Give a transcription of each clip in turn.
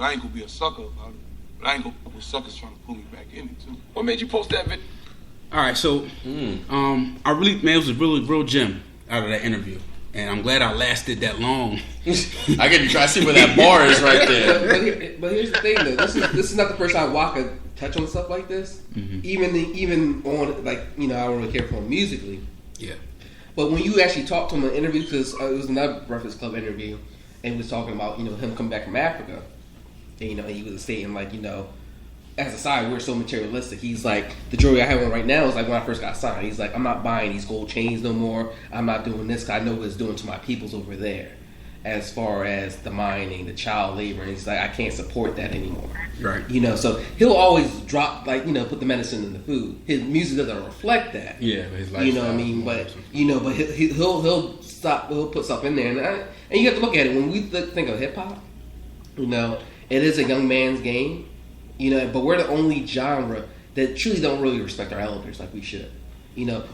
But I ain't gonna be a sucker about it. But I ain't gonna be suckers trying to pull me back in it too. What made you post that video? All right, so I really, man, it was a real gem out of that interview, and I'm glad I lasted that long. I see where that bar is right there. But here's the thing, though. This is not the first time Waka touch on stuff like this. Mm-hmm. Even on, like, I don't really care for him musically. Yeah. But when you actually talk to him in an interview, because it was another Breakfast Club interview, and he was talking about him coming back from Africa, and he was stating like as a side, we're so materialistic. He's like, the jewelry I have on right now is like when I first got signed. He's like, I'm not buying these gold chains no more. I'm not doing this because I know what it's doing to my peoples over there. As far as the mining, the child labor, and he's like, I can't support that anymore. Right. So he'll always drop, like, put the medicine in the food. His music doesn't reflect that. Yeah, his lifestyle. You know what I mean? But but he'll stop. He'll put stuff in there, and you have to look at it when we think of hip hop. It is a young man's game. But we're the only genre that truly don't really respect our elders like we should.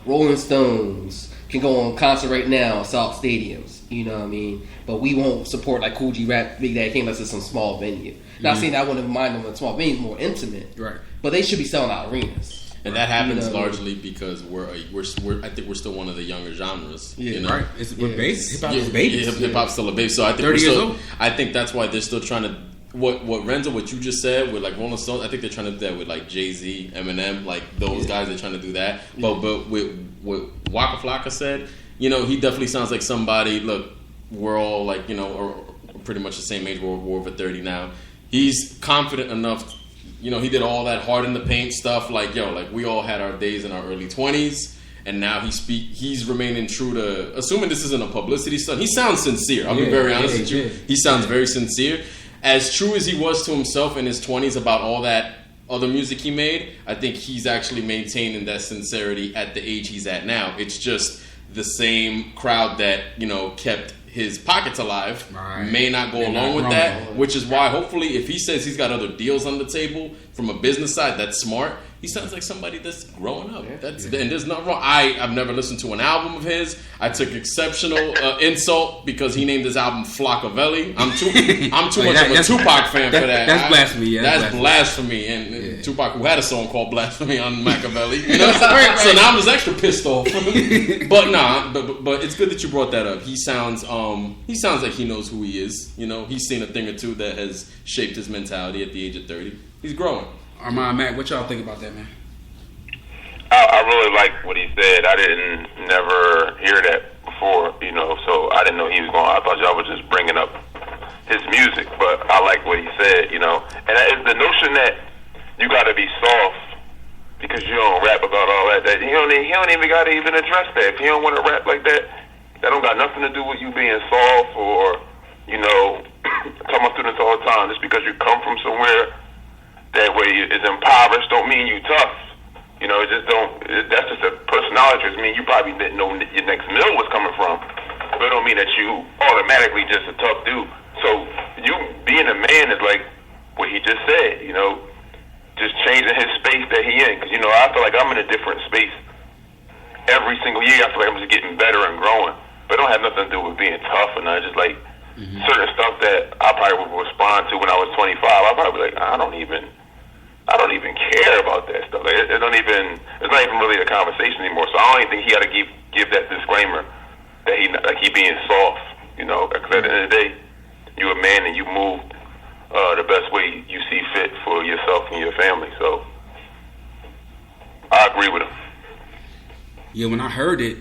Rolling Stones can go on concert right now, sell out stadiums. You know what I mean? But we won't support like Cool G Rap, Big Daddy Kane unless it's some small venue. Not saying that I wouldn't mind them in small venues, more intimate. Right. But they should be selling out arenas. And that happens largely because I think we're still one of the younger genres. Yeah, right. We're babies. Hip hop is babies. Hip hop's still a baby. So I think 30 years old. I think that's why they're still trying to. What Renzo, what you just said with like Rolling Stones, I think they're trying to do that with like Jay-Z, Eminem, like those guys. They're trying to do that. But with what Waka Flocka said, he definitely sounds like somebody. Look, we're all like are pretty much the same age. We're over 30 now. He's confident enough. He did all that hard in the paint stuff. Like we all had our days in our early 20s. And now he's remaining true to. Assuming this isn't a publicity stunt, he sounds sincere. I'll be very honest with you. He sounds very sincere. As true as he was to himself in his 20s about all that other music he made, I think he's actually maintaining that sincerity at the age he's at now. It's just the same crowd that, kept his pockets alive may not go along with that, which is why hopefully if he says he's got other deals on the table from a business side, that's smart. He sounds like somebody that's growing up. And there's nothing wrong. I've never listened to an album of his. I took exceptional insult because he named his album Flockavelli. I'm too much of a Tupac fan for that. That's blasphemy. Yeah, that's blasphemy. And Tupac, who had a song called Blasphemy on Machiavelli, so now I'm just extra pissed off. But it's good that you brought that up. He sounds like he knows who he is. He's seen a thing or two that has shaped his mentality at the age of 30. He's growing. Armand, Matt, what y'all think about that, man? I really like what he said. I didn't never hear that before, so I didn't know he was going. I thought y'all were just bringing up his music, but I like what he said, And it's the notion that you got to be soft because you don't rap about all that. That he don't even got to even address that. If you don't want to rap like that, that don't got nothing to do with you being soft or talking about students all the time. Just because you come from somewhere that way is impoverished don't mean you tough. It just don't. That's just a personality. It mean you probably didn't know your next meal was coming from, but it don't mean that you automatically just a tough dude. So you being a man is like what he just said. Just changing his space that he in. Because I feel like I'm in a different space every single year. I feel like I'm just getting better and growing. But it don't have nothing to do with being tough or nothing. Just like certain stuff that I probably would respond to when I was 25. I'd probably be like, I don't even care about that stuff. It's not even really a conversation anymore. So I don't even think he got to give that disclaimer that he being soft. Because at the end of the day, you're a man and you move the best way you see fit for yourself and your family. So I agree with him. Yeah, when I heard it,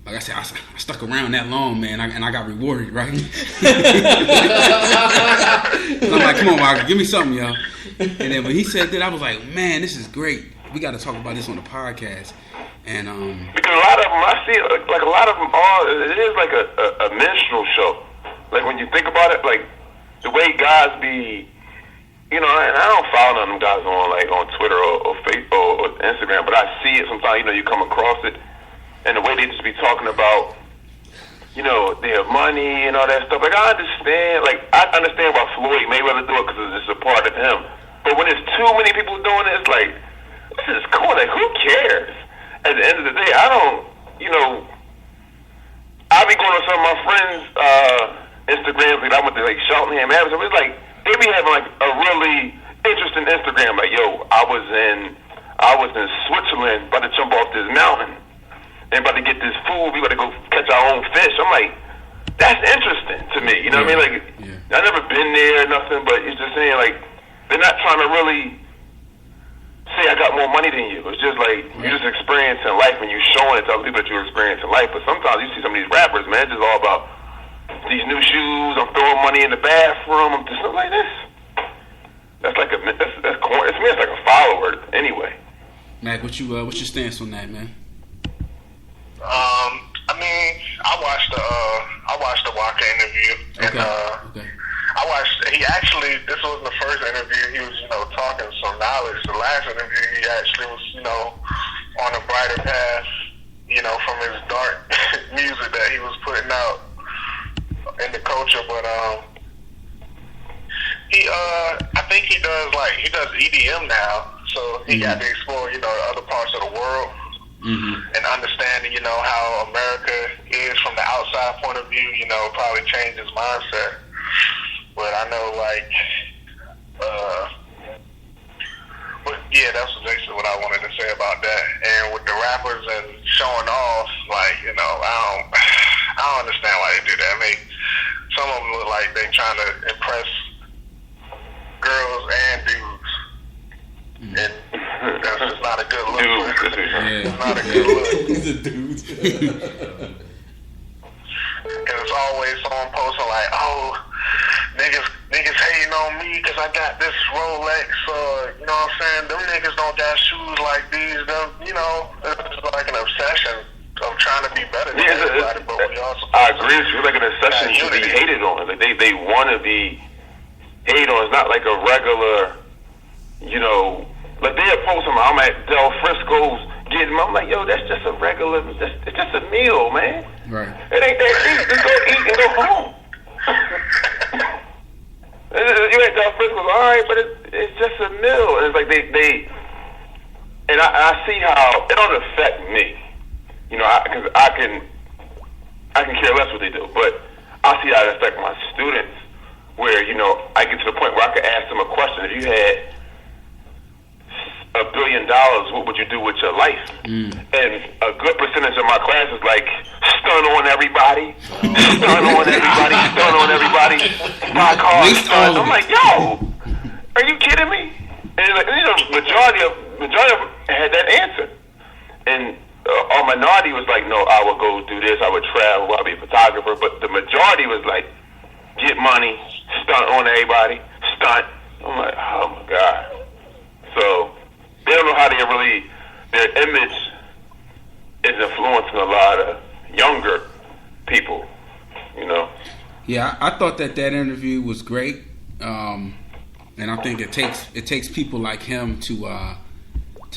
like I said, I stuck around that long, man, and I got rewarded, right? I'm like, come on, Waka, give me something, y'all. And then when he said that, I was like, man, this is great. We got to talk about this on the podcast. And because a lot of them, I see it like a lot of them are. It is like a minstrel show. Like when you think about it, like the way guys be, and I don't follow none of them guys on Twitter or Facebook or Instagram, but I see it sometimes. You come across it, and the way they just be talking about, their money and all that stuff. Like I understand why Floyd Mayweather do it because it's just a part of him. But when there's too many people doing it, it's like this is cool. Like who cares? At the end of the day, I don't. I be going on some of my friends' Instagrams. Like I went to Cheltenham, Adams. It's like they in there or nothing, but it's just saying, like, they're not trying to really say I got more money than you. It's just like you're just experiencing life and you're showing it to other people that you're experiencing life. But sometimes you see some of these rappers, man, it's just all about these new shoes. I'm throwing money in the bathroom. I'm just something like this. That's like that's corny. To me, it's like a follower anyway. Mac, what's your stance on that, man? I mean, I watched the Walker interview, and Okay. This wasn't the first interview. He was, talking some knowledge. The last interview, he actually was, on a brighter path, from his dark music that he was putting out in the culture. But I think he does EDM now, so he got to explore, other parts of the world. Mm-hmm. And understanding, how America is from the outside point of view, probably change his mindset. But I know, that's basically what I wanted to say about that. And with the rappers and showing off, I don't understand why they do that. I mean, some of them look like they trying to impress girls and dudes. And that's just not a good look. It's not a good look. He's a dude. And it's always someone posting like, "Oh, niggas hating on me because I got this Rolex," or you know what I'm saying? Them niggas don't got shoes like these. It's like an obsession of trying to be better than everybody. But we also I agree with you. It's like an obsession to be hated on. Like they want to be hated on. It's not like a regular, like they'll post them. I'm at Del Frisco's getting them. I'm like, yo, that's just a regular. It's just a meal, man. Right. It ain't that deep. Just go eat and go home. You ain't Del Frisco's, all right, but it's just a meal. And it's like they and I see how it don't affect me, because I can care less what they do, but I see how it affect my students. Where I get to the point where I could ask them a question. If you had $1 billion, what would you do with your life? And a good percentage of my class is like, stun on everybody, buy cars, stun. I'm like, yo, are you kidding me? And majority of them had that answer. And our minority was like, no, I would go do this, I would travel, I'll be a photographer. But the majority was like, get money, stunt on everybody, stunt. I'm like, oh my God. So they don't know how their image is influencing a lot of younger people, Yeah, I thought that interview was great, and I think it takes people like him to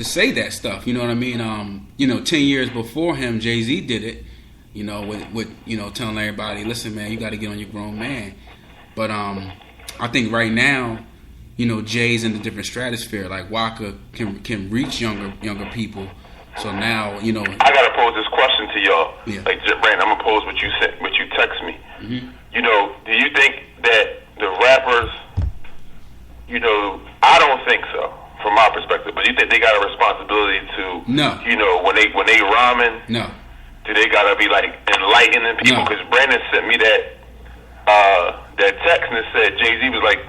say that stuff. You know what I mean? 10 years before him, Jay-Z did it. With telling everybody, listen, man, you got to get on your grown man. But I think right now, Jay's in a different stratosphere. Like Waka can reach younger people. So now, I gotta pose this question to y'all. Yeah. Like, Brandon, I'm gonna pose what you text me. Mm-hmm. Do you think that the rappers, I don't think so from my perspective. But you think they got a responsibility to, no, when they rhyming, no. Do they gotta be like enlightening people? Because Brandon sent me that text and it said Jay-Z was like,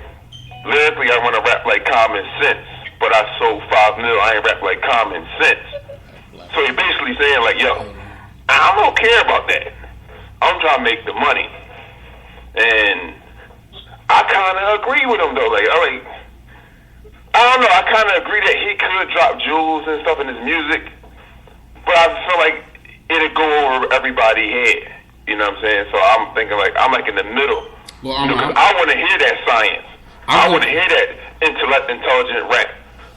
lyrically I want to rap like Common Sense, but I sold 5 mil. I ain't rap like Common Sense. So he's basically saying like, yo, I don't care about that. I'm trying to make the money, and I kind of agree with him though. Like, I don't know. I kind of agree that he could drop jewels and stuff in his music, but I feel like it'll go over everybody's head. You know what I'm saying? So I'm thinking like I'm like in the middle. Well, I want to hear that science. I want to hear that intelligent rap,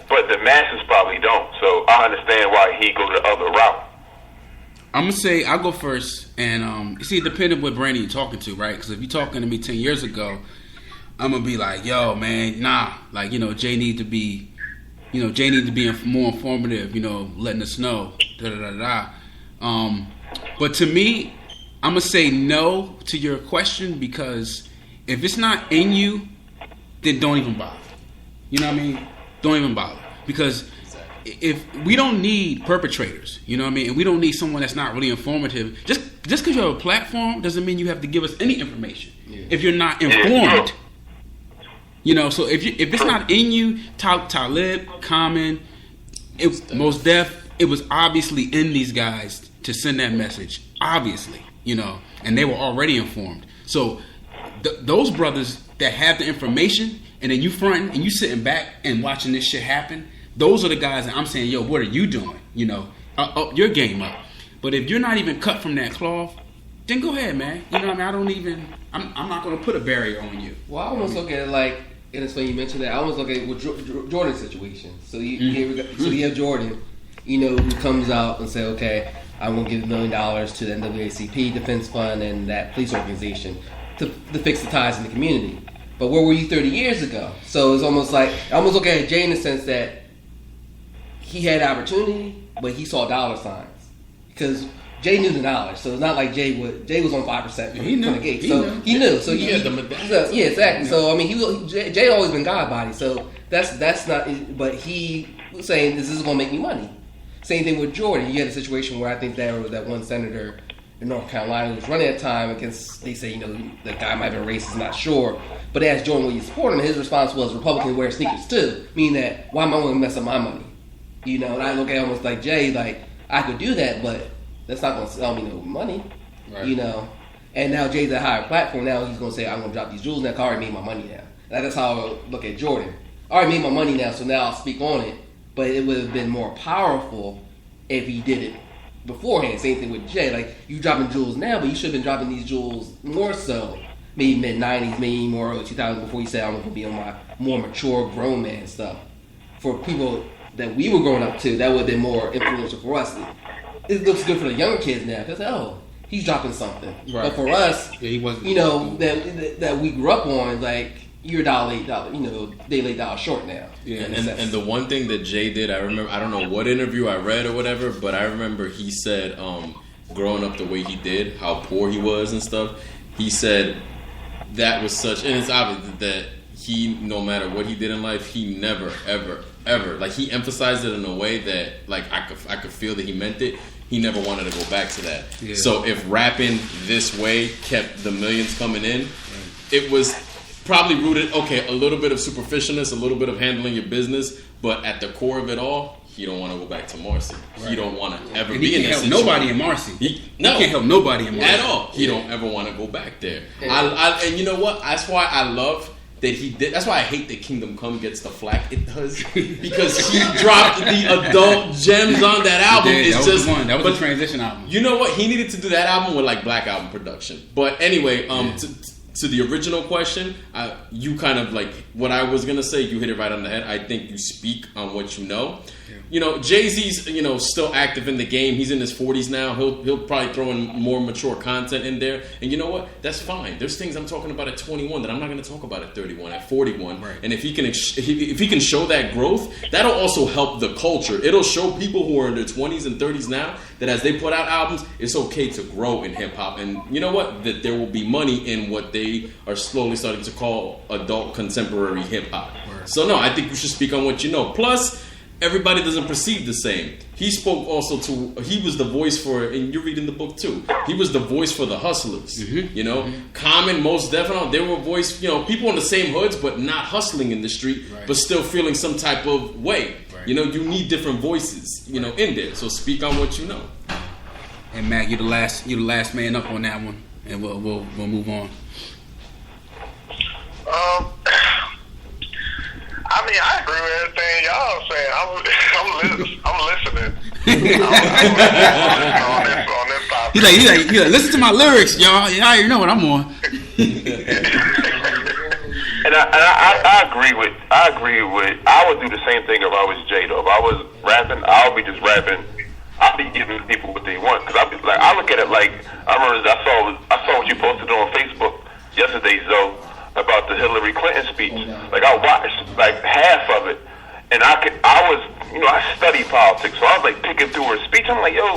but the masses probably don't. So I understand why he go the other route. I'm gonna say I'll go first, and you see, it depending what brand you're talking to, right? Because if you're talking to me 10 years ago, I'm gonna be like, yo, man, nah, like Jay need to be, more informative, letting us know, But to me, I'm gonna say no to your question because if it's not in you, then don't even bother. You know what I mean? Don't even bother because if we don't need perpetrators, you know what I mean, and we don't need someone that's not really informative. Just because you have a platform doesn't mean you have to give us any information if you're not informed. You know, so if it's not in you, Talib, Common, Mos Def, it was obviously in these guys to send that message. Obviously, you know, and they were already informed. So those brothers that have the information, and then you fronting and you sitting back and watching this shit happen, those are the guys that I'm saying, yo, what are you doing? You know, up your game up. But if you're not even cut from that cloth, then go ahead, man. You know what I mean? I'm not going to put a barrier on you. Well, I almost look at it like, and it's funny you mentioned that. I almost look at it with Jordan's situation. So you have Jordan, you know, who comes out and say, okay, I'm going to give $1 million to the NAACP Defense Fund and that police organization to fix the ties in the community. But where were you 30 years ago? So it's almost like, I almost look at Jay in the sense that he had opportunity, but he saw dollar signs. Because Jay knew the knowledge, so it's not like Jay was on 5% from the gate. He knew. So he had the medallion. Yeah, exactly. So I mean, Jay had always been God body. So that's not. But he was saying this is going to make me money. Same thing with Jordan. You had a situation where I think there was that one senator in North Carolina who was running at the time against. They say, you know, the guy might have been racist, not sure. But they asked Jordan, will you support him? And his response was, Republicans wear sneakers too. Meaning that why am I going to mess up my money? You know, and I look at it almost like Jay, like I could do that, but that's not going to sell me no money, right. You know. And now Jay's at a higher platform. Now he's going to say, I'm going to drop these jewels now. I already made my money now. That's how I look at Jordan. I already made my money now, so now I'll speak on it. But it would have been more powerful if he did it beforehand. Same thing with Jay. Like, you dropping jewels now, but you should have been dropping these jewels more so. Maybe mid-90s, maybe more early 2000s before you said, I'm going to be on my more mature, grown man stuff. For people that we were growing up to, that would have been more influential for us. It looks good for the younger kids now because he's dropping something. Right. But for us, he wasn't. You know that we grew up on, like you're $1 late, you know, they late $1 short now. Yeah, and the one thing that Jay did, I remember, I don't know what interview I read or whatever, but I remember he said, growing up the way he did, how poor he was and stuff. He said that was such, and it's obvious that he, no matter what he did in life, he never, ever, like he emphasized it in a way that, like I could feel that he meant it. He never wanted to go back to that. Yeah. So if rapping this way kept the millions coming in, it was probably rooted, a little bit of superficialness, a little bit of handling your business, but at the core of it all, he don't want to go back to Marcy. Right. He don't want to ever be in that situation. Nobody in Marcy. He can't help nobody in Marcy. At all. He don't ever want to go back there. And you know what? That's why I love that he did. That's why I hate that Kingdom Come gets the flack it does, because he dropped the adult gems on that album. That was a transition album. You know what? He needed to do that album with like Black Album production. But anyway, to the original question, you kind of like what I was gonna say. You hit it right on the head. I think you speak on what you know. Yeah. You know, Jay-Z's, you know, still active in the game. He's in his 40s now. He'll probably throw in more mature content in there. And you know what? That's fine. There's things I'm talking about at 21 that I'm not going to talk about at 31, at 41. Right. And if he can show that growth, that'll also help the culture. It'll show people who are in their 20s and 30s now that as they put out albums, it's okay to grow in hip hop. And you know what? That there will be money in what they are slowly starting to call adult contemporary hip hop. Right. So no, I think you should speak on what you know. Plus, everybody doesn't perceive the same. He spoke also he was the voice for, and you're reading the book too, he was the voice for the hustlers. Mm-hmm. You know, Common, most definitely, they were voice, you know, people in the same hoods, but not hustling in the street, right, but still feeling some type of way. Right. You know, you need different voices, you know, in there. So speak on what you know. And Mac, you're the last man up on that one, and we'll move on. I mean, I agree with everything y'all saying. I'm listening. on this topic. He's like, listen to my lyrics, y'all. Y'all already know what I'm on. And I agree with. I would do the same thing if I was Jay. Though, if I was rapping, I would be just rapping. I'd be giving people what they want, because I look at it like, I remember I saw what you posted on Facebook yesterday, Zoe, about the Hillary Clinton speech. Like, I watched like half of it, and I study politics, so I was like picking through her speech. I'm like, yo,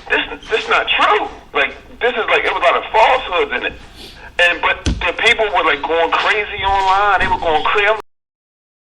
this not true. Like, this is like, it was a lot of falsehoods in it. But the people were like going crazy online. They were going crazy.